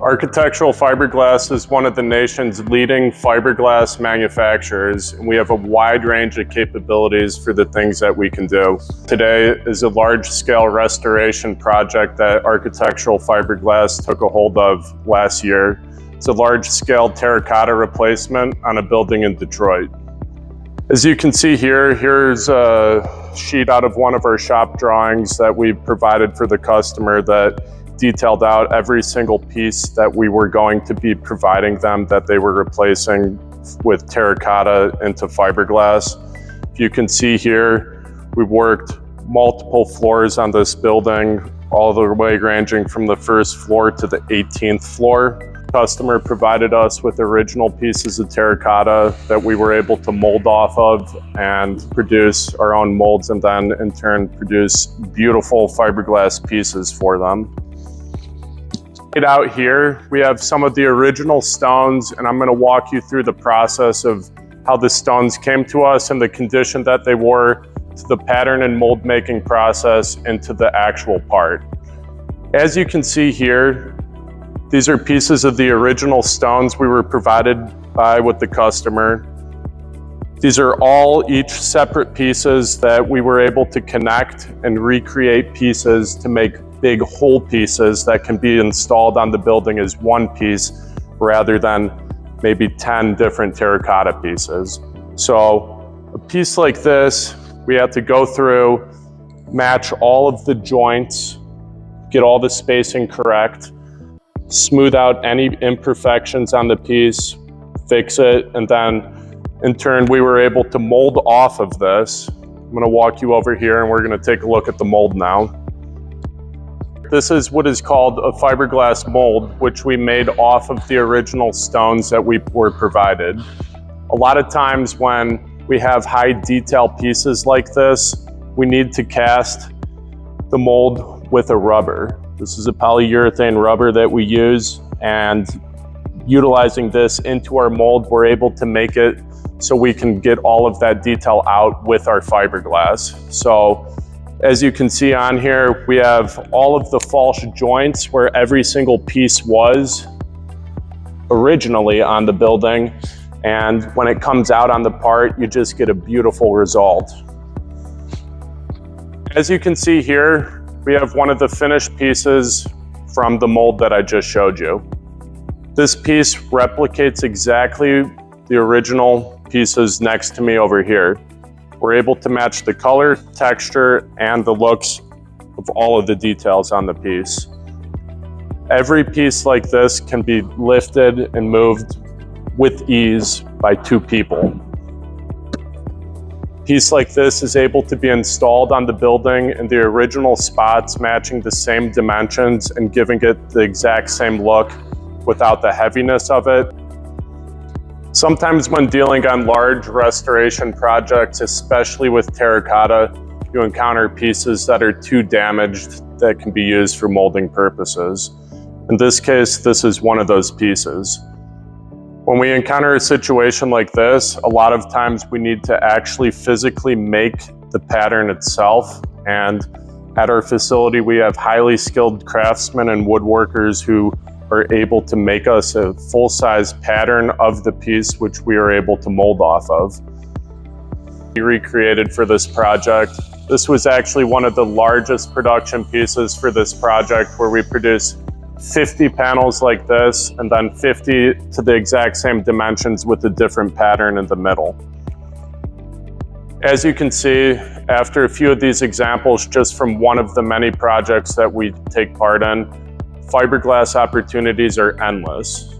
Architectural fiberglass is one of the nation's leading fiberglass manufacturers, and we have a wide range of capabilities for the things that we can do. Today is a large-scale restoration project that Architectural Fiberglass took a hold of last year. It's a large-scale terracotta replacement on a building in Detroit. As you can see here, here's a sheet out of one of our shop drawings that we provided for the customer that detailed out every single piece that we were going to be providing them that they were replacing with terracotta into fiberglass. You can see here, we worked multiple floors on this building, all the way ranging from the first floor to the 18th floor. Customer provided us with original pieces of terracotta that we were able to mold off of and produce our own molds, and then in turn produce beautiful fiberglass pieces for them. Out here, we have some of the original stones, and I'm going to walk you through the process of how the stones came to us and the condition that they were to the pattern and mold making process into the actual part. As you can see here, these are pieces of the original stones we were provided by with the customer. These are all each separate pieces that we were able to connect and recreate pieces to make big whole pieces that can be installed on the building as one piece rather than maybe 10 different terracotta pieces. So a piece like this, we have to go through, match all of the joints, get all the spacing correct, smooth out any imperfections on the piece, fix it, and then in turn we were able to mold off of this. I'm going to walk you over here and we're going to take a look at the mold now. This is what is called a fiberglass mold, which we made off of the original stones that we were provided. A lot of times when we have high detail pieces like this, we need to cast the mold with a rubber. This is a polyurethane rubber that we use, and utilizing this into our mold, we're able to make it so we can get all of that detail out with our fiberglass. So as you can see on here, we have all of the false joints where every single piece was originally on the building. And when it comes out on the part, you just get a beautiful result. As you can see here, we have one of the finished pieces from the mold that I just showed you. This piece replicates exactly the original pieces next to me over here. We're able to match the color, texture, and the looks of all of the details on the piece. Every piece like this can be lifted and moved with ease by 2 people. A piece like this is able to be installed on the building in the original spots, matching the same dimensions and giving it the exact same look without the heaviness of it. Sometimes when dealing on large restoration projects, especially with terracotta, you encounter pieces that are too damaged that can be used for molding purposes. In this case, this is one of those pieces. When we encounter a situation like this, a lot of times we need to actually physically make the pattern itself. And at our facility, we have highly skilled craftsmen and woodworkers who are able to make us a full-size pattern of the piece, which we are able to mold off of. We recreated for this project. This was actually one of the largest production pieces for this project, where we produced 50 panels like this, and then 50 to the exact same dimensions with a different pattern in the middle. As you can see, after a few of these examples, just from one of the many projects that we take part in, fiberglass opportunities are endless.